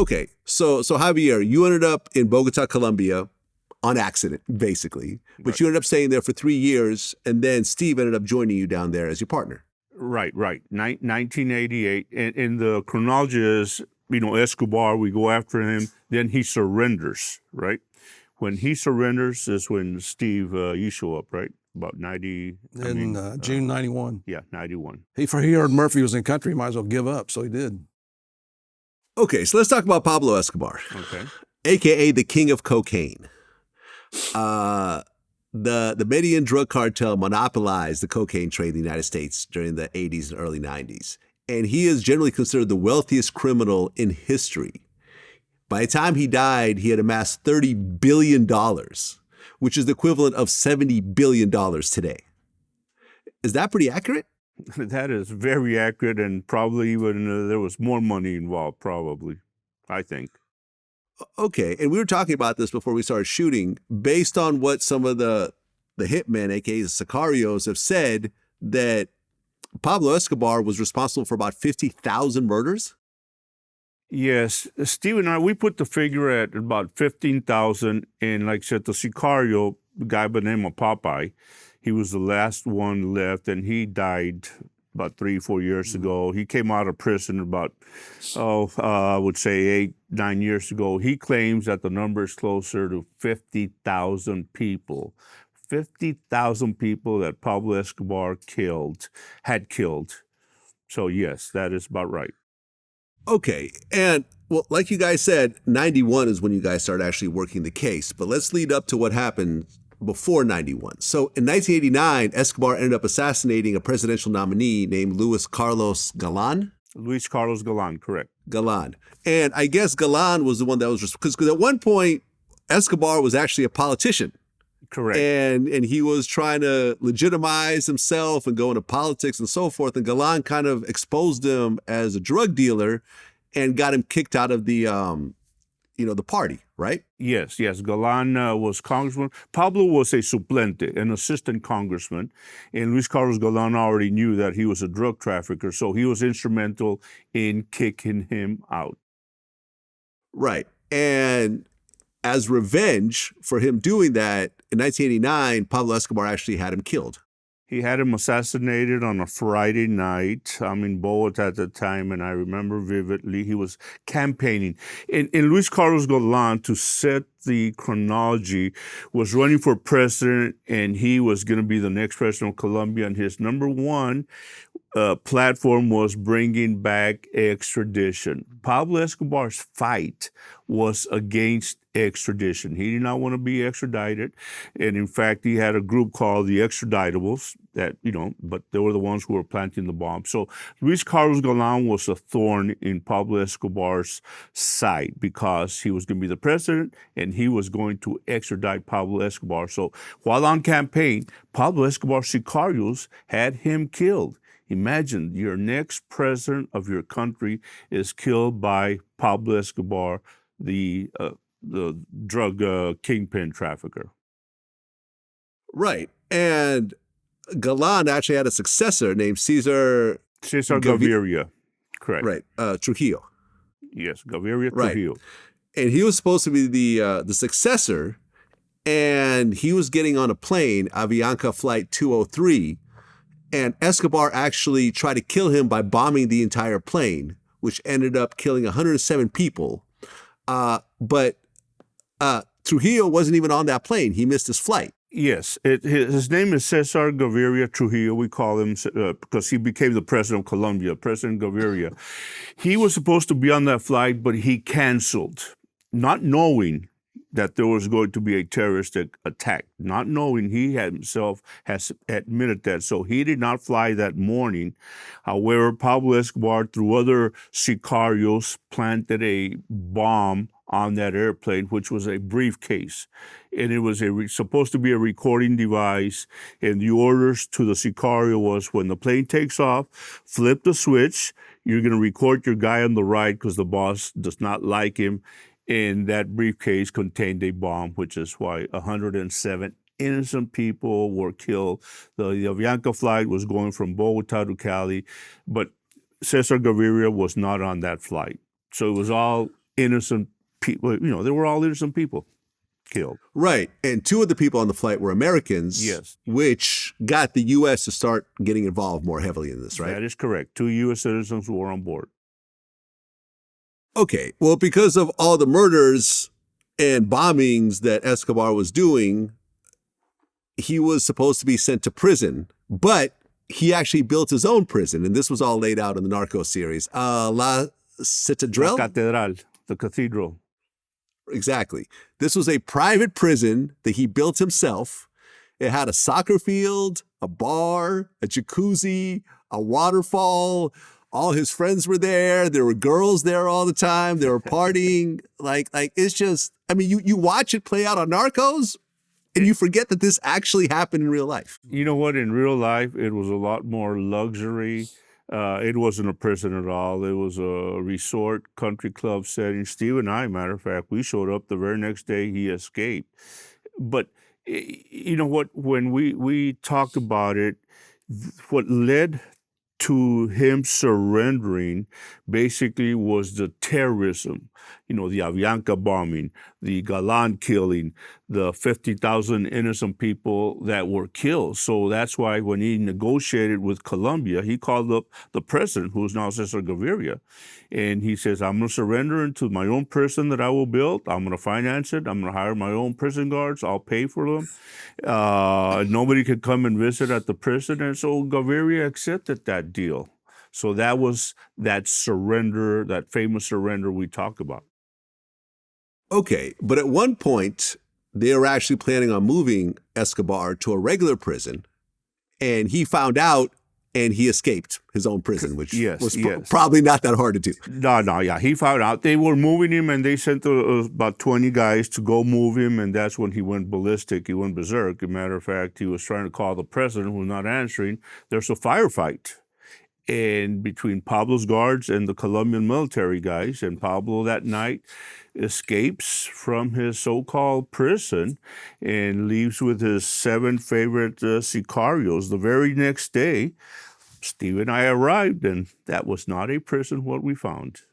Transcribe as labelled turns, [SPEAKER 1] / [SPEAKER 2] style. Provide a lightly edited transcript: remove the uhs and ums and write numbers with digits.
[SPEAKER 1] Okay, so Javier, you ended up in Bogota, Colombia on accident, basically. But
[SPEAKER 2] Right.
[SPEAKER 1] you ended up staying there for 3 years, and then Steve ended up joining you down there as your partner.
[SPEAKER 2] Right. 1988. And the chronology is, Escobar, we go after him, then he surrenders, right? When he surrenders is when Steve, you show up, right? About 90.
[SPEAKER 3] In June 91.
[SPEAKER 2] Yeah, 91.
[SPEAKER 3] He heard Murphy was in country, might as well give up, so he did.
[SPEAKER 1] Okay, so let's talk about Pablo Escobar,
[SPEAKER 2] Okay.
[SPEAKER 1] a.k.a. the king of cocaine. The Medellin drug cartel monopolized the cocaine trade in the United States during the 80s and early 90s. And he is generally considered the wealthiest criminal in history. By the time he died, he had amassed $30 billion, which is the equivalent of $70 billion today. Is that pretty accurate?
[SPEAKER 2] That is very accurate, and probably even there was more money involved, probably, I think.
[SPEAKER 1] Okay, and we were talking about this before we started shooting. Based on what some of the hitmen, aka the sicarios, have said, that Pablo Escobar was responsible for about 50,000 murders?
[SPEAKER 2] Yes, Steve and I, we put the figure at about 15,000, and like I said, the sicario, the guy by the name of Popeye, he was the last one left, and he died about 3-4 years ago. He came out of prison about, I would say 8-9 years ago. He claims that the number is closer to 50,000 people. 50,000 people that Pablo Escobar had killed. So yes, that is about right.
[SPEAKER 1] Okay, and well, like you guys said, 91 is when you guys started actually working the case. But let's lead up to what happened before 91. So in 1989, Escobar ended up assassinating a presidential nominee named Luis Carlos Galan.
[SPEAKER 2] Luis Carlos Galan, correct.
[SPEAKER 1] Galan. And I guess Galan was the one that was, because at one point, Escobar was actually a politician.
[SPEAKER 2] Correct.
[SPEAKER 1] And he was trying to legitimize himself and go into politics and so forth. And Galan kind of exposed him as a drug dealer and got him kicked out of the party, right?
[SPEAKER 2] Yes. Galan was congressman. Pablo was a suplente, an assistant congressman. And Luis Carlos Galan already knew that he was a drug trafficker, so he was instrumental in kicking him out.
[SPEAKER 1] Right. And as revenge for him doing that, in 1989, Pablo Escobar actually had him killed.
[SPEAKER 2] He had him assassinated on a Friday night. I'm in Bogota at the time, and I remember vividly he was campaigning. And Luis Carlos Galan, to set the chronology, was running for president, and he was going to be the next president of Colombia. And his number one platform was bringing back extradition. Pablo Escobar's fight was against extradition. He did not want to be extradited. And in fact, he had a group called the Extraditables that, but they were the ones who were planting the bomb. So Luis Carlos Galan was a thorn in Pablo Escobar's side because he was going to be the president and he was going to extradite Pablo Escobar. So while on campaign, Pablo Escobar's sicarios had him killed. Imagine your next president of your country is killed by Pablo Escobar, the drug kingpin trafficker.
[SPEAKER 1] Right. And Galan actually had a successor named Cesar
[SPEAKER 2] Gaviria. Correct.
[SPEAKER 1] Right. Trujillo.
[SPEAKER 2] Yes, Gaviria
[SPEAKER 1] Right.
[SPEAKER 2] Trujillo.
[SPEAKER 1] And he was supposed to be the successor, and he was getting on a plane, Avianca Flight 203, and Escobar actually tried to kill him by bombing the entire plane, which ended up killing 107 people. But Trujillo wasn't even on that plane. He missed his flight.
[SPEAKER 2] Yes, his name is Cesar Gaviria Trujillo. We call him because he became the president of Colombia, President Gaviria. He was supposed to be on that flight, but he canceled, not knowing that there was going to be a terrorist attack, not knowing he himself has admitted that. So he did not fly that morning. However, Pablo Escobar, through other sicarios, planted a bomb on that airplane, which was a briefcase. And it was supposed to be a recording device. And the orders to the sicario was, when the plane takes off, flip the switch. You're going to record your guy on the right because the boss does not like him. And that briefcase contained a bomb, which is why 107 innocent people were killed. The Avianca flight was going from Bogota to Cali, but Cesar Gaviria was not on that flight. So it was all innocent people. They were all innocent people killed.
[SPEAKER 1] Right. And two of the people on the flight were Americans,
[SPEAKER 2] Yes.
[SPEAKER 1] which got the U.S. to start getting involved more heavily in this, right?
[SPEAKER 2] That is correct. 2 U.S. citizens who were on board.
[SPEAKER 1] Okay. Well, because of all the murders and bombings that Escobar was doing, he was supposed to be sent to prison, but he actually built his own prison. And this was all laid out in the Narco series. La Catedral?
[SPEAKER 2] La Catedral, the cathedral.
[SPEAKER 1] Exactly. This was a private prison that he built himself. It had a soccer field, a bar, a jacuzzi, a waterfall. All his friends were there. There were girls there all the time. They were partying. Like it's just, I mean, you watch it play out on Narcos and you forget that this actually happened in real life.
[SPEAKER 2] You know what? In real life, it was a lot more luxury. It wasn't a prison at all. It was a resort, country club setting. Steve and I, matter of fact, we showed up the very next day he escaped. But you know what? When we talked about it, what led to him surrendering basically was the terrorism, the Avianca bombing, the Galan killing, the 50,000 innocent people that were killed. So that's why when he negotiated with Colombia, he called up the president, who is now Cesar Gaviria, and he says, I'm going to surrender into my own prison that I will build. I'm going to finance it. I'm going to hire my own prison guards. I'll pay for them. Nobody could come and visit at the prison. And so Gaviria accepted that deal. So that was that surrender, that famous surrender we talk about.
[SPEAKER 1] Okay, but at one point, they were actually planning on moving Escobar to a regular prison, and he found out and he escaped his own prison, which was probably not that hard to do.
[SPEAKER 2] No, he found out. They were moving him, and they sent about 20 guys to go move him, and that's when he went ballistic. He went berserk. As a matter of fact, he was trying to call the president, who's not answering. There's a firefight between Pablo's guards and the Colombian military guys, and Pablo that night escapes from his so-called prison and leaves with his 7 favorite sicarios. The very next day, Steve and I arrived, and that was not a prison what we found.